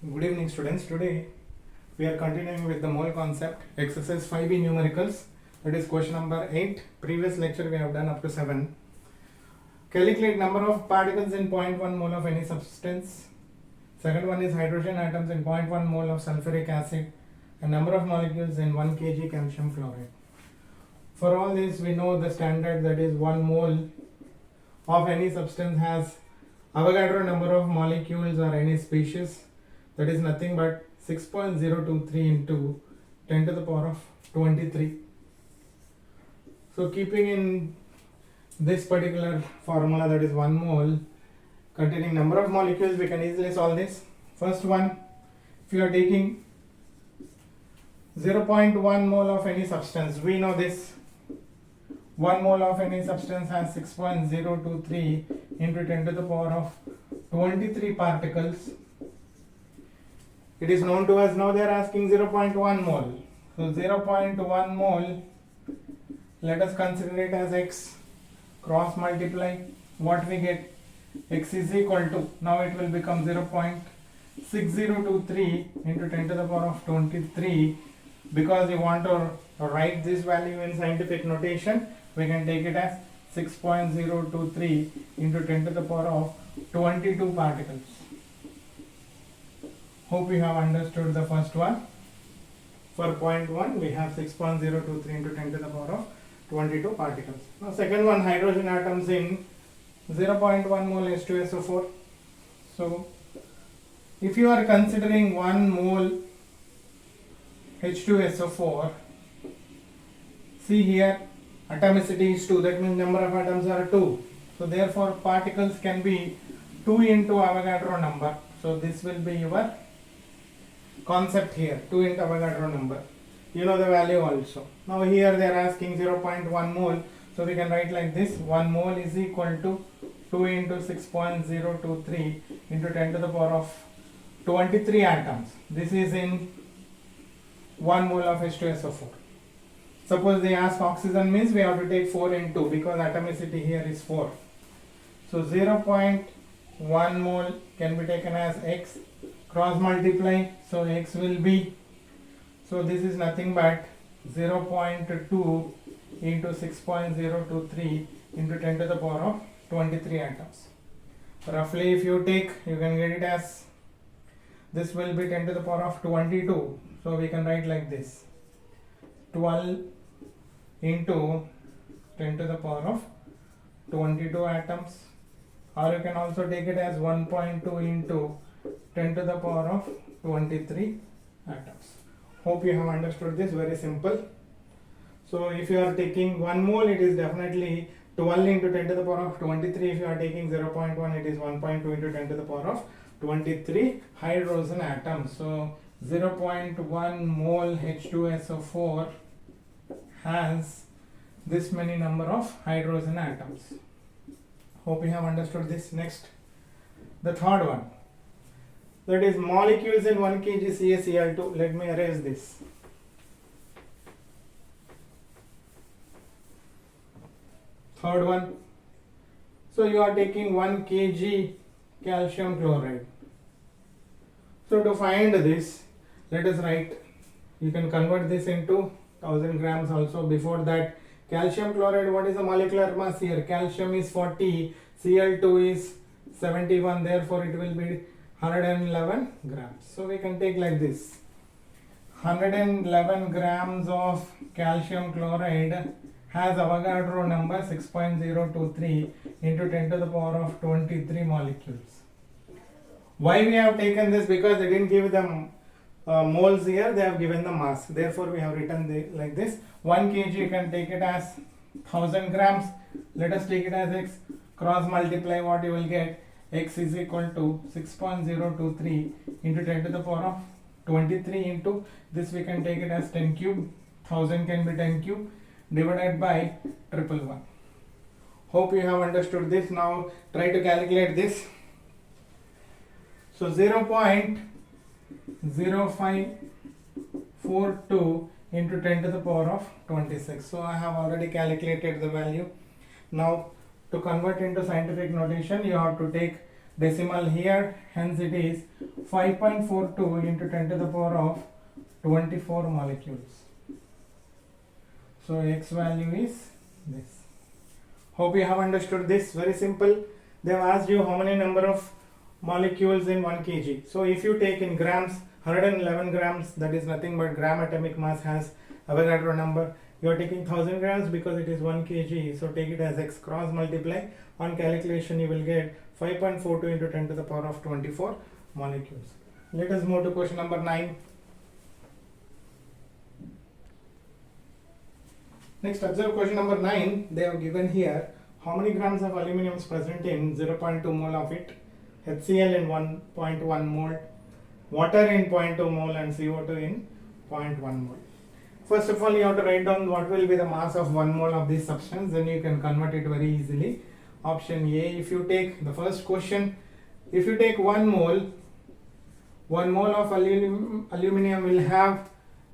Good evening, students. Today we are continuing with the mole concept, exercise 5B numericals. That is question number 8. Previous lecture we have done up to 7. Calculate number of particles in 0.1 mole of any substance. Second one is hydrogen atoms in 0.1 mole of sulfuric acid and number of molecules in 1 kg calcium chloride. For all this we know the standard, that is 1 mole of any substance has Avogadro number of molecules or any species, that is nothing but 6.023 into 10 to the power of 23. So keeping in this particular formula, that is 1 mole containing number of molecules, we can easily solve this. First one, if you are taking 0.1 mole of any substance, we know this 1 mole of any substance has 6.023 into 10 to the power of 23 particles. It is known to us. Now they are asking 0.1 mole. So 0.1 mole, let us consider it as x, cross multiply, what we get, x is equal to, now it will become 0.6023 into 10 to the power of 23. Because you want to write this value in scientific notation, we can take it as 6.023 into 10 to the power of 22 particles. Hope you have understood the first one. For 0.1 we have 6.023 into 10 to the power of 22 particles. Now second one, hydrogen atoms in 0.1 mole H2SO4. So if you are considering 1 mole H2SO4, see here atomicity is 2, that means number of atoms are 2. So therefore particles can be 2 into Avogadro number. So this will be your concept here, 2 into Avogadro number. You know the value also. Now here they are asking 0.1 mole. So we can write like this, 1 mole is equal to 2 into 6.023 into 10 to the power of 23 atoms. This is in 1 mole of H2SO4. Suppose they ask oxygen, means we have to take 4 into, because atomicity here is 4. So 0.1 mole can be taken as x, cross multiply, so x will be, so this is nothing but 0.2 into 6.023 into 10 to the power of 23 atoms. Roughly if you take, you can get it as, this will be 10 to the power of 22. So we can write like this, 12 into 10 to the power of 22 atoms, or you can also take it as 1.2 into 10 to the power of 23 atoms. Hope you have understood this, very simple. So if you are taking 1 mole, it is definitely 12 into 10 to the power of 23. If you are taking 0.1, it is 1.2 into 10 to the power of 23 hydrogen atoms. So 0.1 mole H2SO4 has this many number of hydrogen atoms. Hope you have understood this. Next, the third one, that is molecules in 1 kg CaCl2. Let me erase this. Third one, so you are taking 1 kg calcium chloride. So to find this, let us write, you can convert this into 1000 grams also. Before that, calcium chloride, what is the molecular mass here? Calcium is 40, Cl2 is 71, therefore it will be 111 grams. So we can take like this, 111 grams of calcium chloride has Avogadro number 6.023 into 10 to the power of 23 molecules. Why we have taken this? Because they didn't give them moles here, they have given the mass. Therefore we have written like this. 1 kg you can take it as 1000 grams. Let us take it as x, cross multiply, what you will get, x is equal to 6.023 into 10 to the power of 23 into this, we can take it as 10 cube, 1000 can be 10 cube, divided by 111. Hope you have understood this. Now try to calculate this. So 0.0542 into 10 to the power of 26. So I have already calculated the value. Now to convert into scientific notation, you have to take decimal here, hence it is 5.42 into 10 to the power of 24 molecules. So X value is this. Hope you have understood this. Very simple. They have asked you how many number of molecules in 1 kg. So if you take in grams, 111 grams, that is nothing but gram atomic mass has Avogadro number. You are taking 1000 grams because it is 1 kg. So take it as X, cross multiply. On calculation you will get 5.42 into 10 to the power of 24 molecules. Let us move to question number 9. Next, observe question number 9. They have given here how many grams of aluminum is present in 0.2 mole of it, HCl in 1.1 mole, water in 0.2 mole and CO2 in 0.1 mole. First of all, you have to write down what will be the mass of 1 mole of this substance, then you can convert it very easily. Option A, if you take the first question, if you take 1 mole of aluminum will have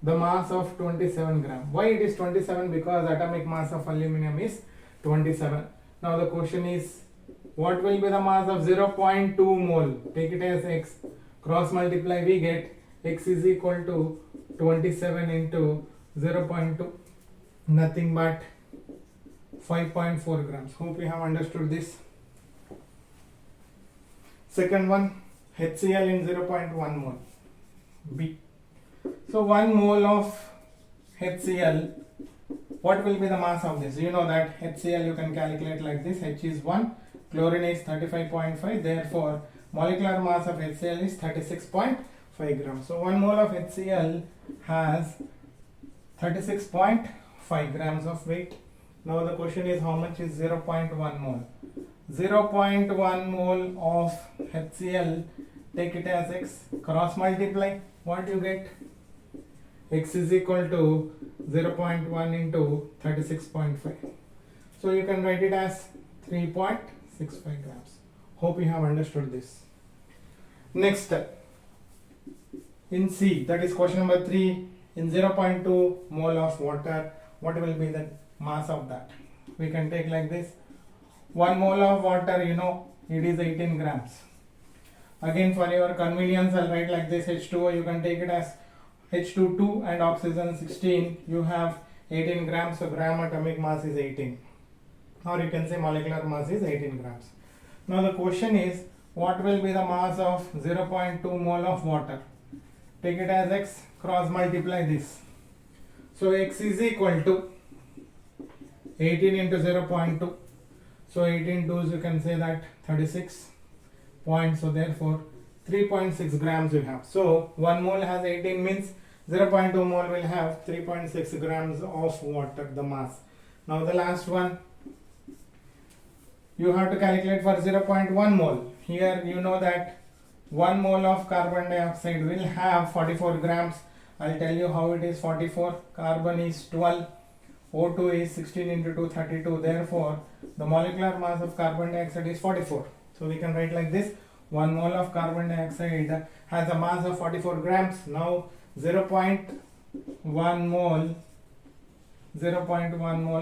the mass of 27 gram. Why it is 27? Because atomic mass of aluminum is 27. Now the question is, what will be the mass of 0.2 mole? Take it as X. Cross multiply, we get X is equal to 27 into 0.2. Nothing but 5.4 grams. Hope you have understood this. Second one, HCl in 0.1 mole. B. So 1 mole of HCl, what will be the mass of this? You know that HCl you can calculate like this. H is 1, chlorine is 35.5, therefore molecular mass of HCl is 36.5 grams. So 1 mole of HCl has 36.5 grams of weight. Now the question is, how much is 0.1 mole? 0.1 mole of HCl, take it as X, cross multiply, what you get? X is equal to 0.1 into 36.5. So you can write it as 3.65 grams. Hope you have understood this. Next step. In C, that is question number 3, in 0.2 mole of water, what will be the mass of that? We can take like this. 1 mole of water, you know, it is 18 grams. Again, for your convenience, I'll write like this. H2O, you can take it as H22 and oxygen 16. You have 18 grams, so gram atomic mass is 18. Or you can say molecular mass is 18 grams. Now the question is, what will be the mass of 0.2 mole of water? Take it as X, cross multiply this. So X is equal to 18 into 0.2. So 18 twos, you can say that 36 points. So therefore 3.6 grams you have. So 1 mole has 18 means 0.2 mole will have 3.6 grams of water, the mass. Now the last one, you have to calculate for 0.1 mole. Here you know that 1 mole of carbon dioxide will have 44 grams. I'll tell you how it is 44. Carbon is 12. O2 is 16 into 2, 32. Therefore, the molecular mass of carbon dioxide is 44. So we can write like this. 1 mole of carbon dioxide has a mass of 44 grams. Now 0.1 mole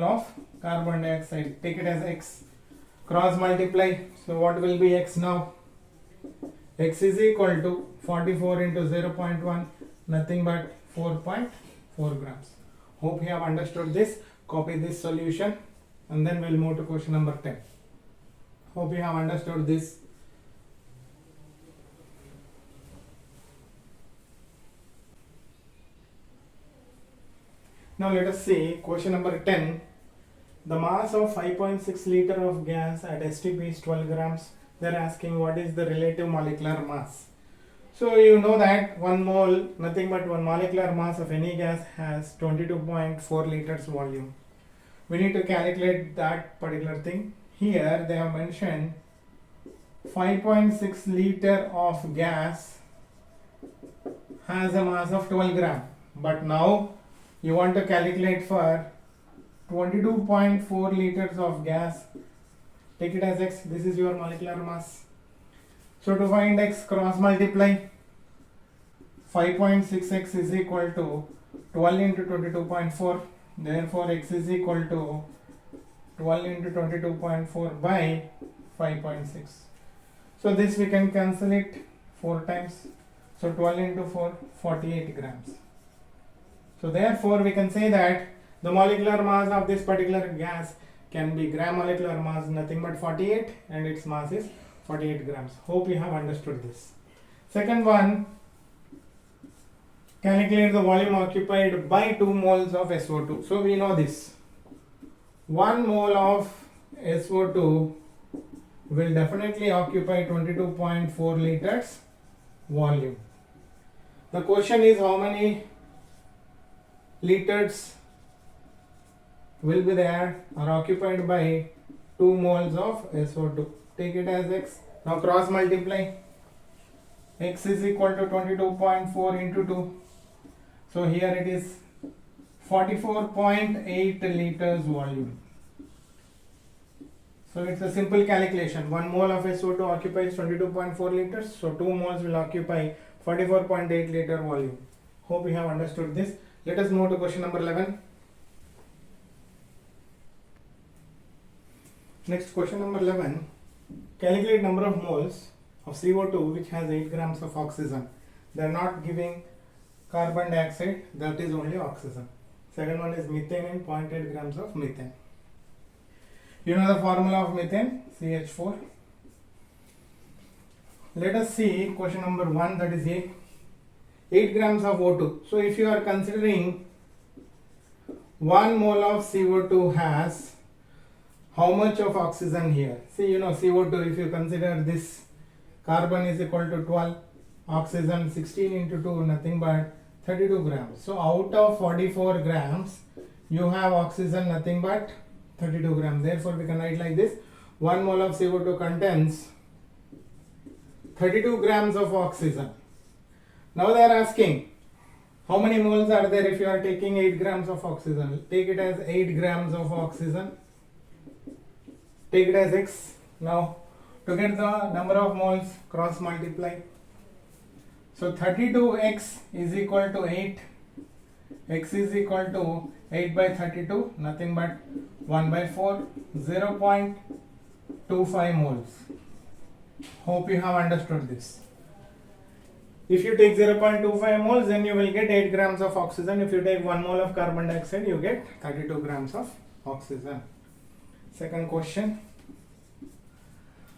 of carbon dioxide. Take it as X. Cross multiply. So what will be X now? X is equal to 44 into 0.1, nothing but 4.4 grams. Hope you have understood this. Copy this solution and then we'll move to question number 10. Hope you have understood this. Now let us see question number 10. The mass of 5.6 liter of gas at STP is 12 grams. They are asking what is the relative molecular mass. So you know that 1 mole, nothing but 1 molecular mass of any gas has 22.4 liters volume. We need to calculate that particular thing. Here they have mentioned 5.6 liter of gas has a mass of 12 gram. But now you want to calculate for 22.4 liters of gas. Take it as X. This is your molecular mass. So to find X, cross multiply. 5.6x is equal to 12 into 22.4. Therefore X is equal to 12 into 22.4 by 5.6. So this we can cancel it 4 times. So 12 into 4, 48 grams. So therefore we can say that the molecular mass of this particular gas can be gram molecular mass nothing but 48 and its mass is 48 grams. Hope you have understood this. Second one, calculate the volume occupied by 2 moles of SO2. So we know this. 1 mole of SO2 will definitely occupy 22.4 liters volume. The question is how many liters will be there or occupied by 2 moles of SO2. Take it as X. Now cross multiply. X is equal to 22.4 into 2. So here it is 44.8 liters volume. So it's a simple calculation. 1 mole of SO2 occupies 22.4 liters. So 2 moles will occupy 44.8 liter volume. Hope you have understood this. Let us move to question number 11. Next, question number 11. Calculate number of moles of CO2 which has 8 grams of oxygen. They are not giving carbon dioxide, that is only oxygen. Second one is methane and 0.8 grams of methane. You know the formula of methane, CH4. Let us see question number 1, that is 8 grams of O2. So if you are considering 1 mole of CO2 has how much of oxygen here? See, you know CO2, if you consider this, carbon is equal to 12, oxygen 16 into 2, nothing but 32 grams. So out of 44 grams, you have oxygen nothing but 32 grams. Therefore, we can write like this: 1 mole of CO2 contains 32 grams of oxygen. Now they are asking, how many moles are there if you are taking 8 grams of oxygen? Take it as 8 grams of oxygen. Take it as X. Now, to get the number of moles, cross multiply. So 32x is equal to 8. X is equal to 8 by 32, nothing but 1 by 4, 0.25 moles. Hope you have understood this. If you take 0.25 moles, then you will get 8 grams of oxygen. If you take 1 mole of carbon dioxide, you get 32 grams of oxygen. Second question.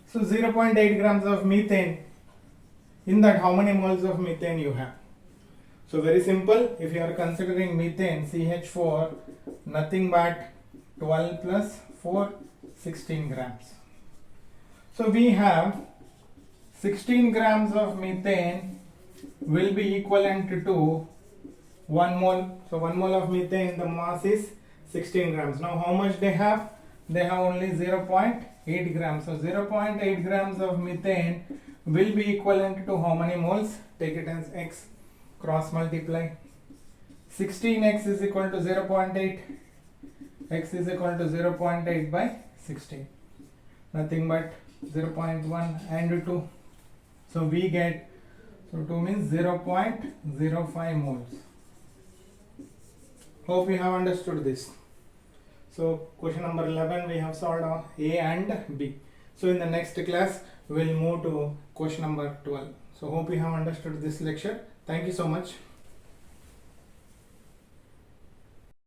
So 0.8 grams of methane. In that, how many moles of methane you have? So very simple. If you are considering methane, CH4, nothing but 12 plus 4, 16 grams. So we have 16 grams of methane will be equivalent to 1 mole. So 1 mole of methane, the mass is 16 grams. Now how much they have? They have only 0.8 grams. So 0.8 grams of methane will be equivalent to how many moles? Take it as X. Cross multiply. 16x is equal to 0.8. X is equal to 0.8 by 16. Nothing but 0.1 and 2. So we get, so 2 means 0.05 moles. Hope you have understood this. So question number 11 we have solved A and B. So in the next class we will move to question number 12. So hope you have understood this lecture. Thank you so much.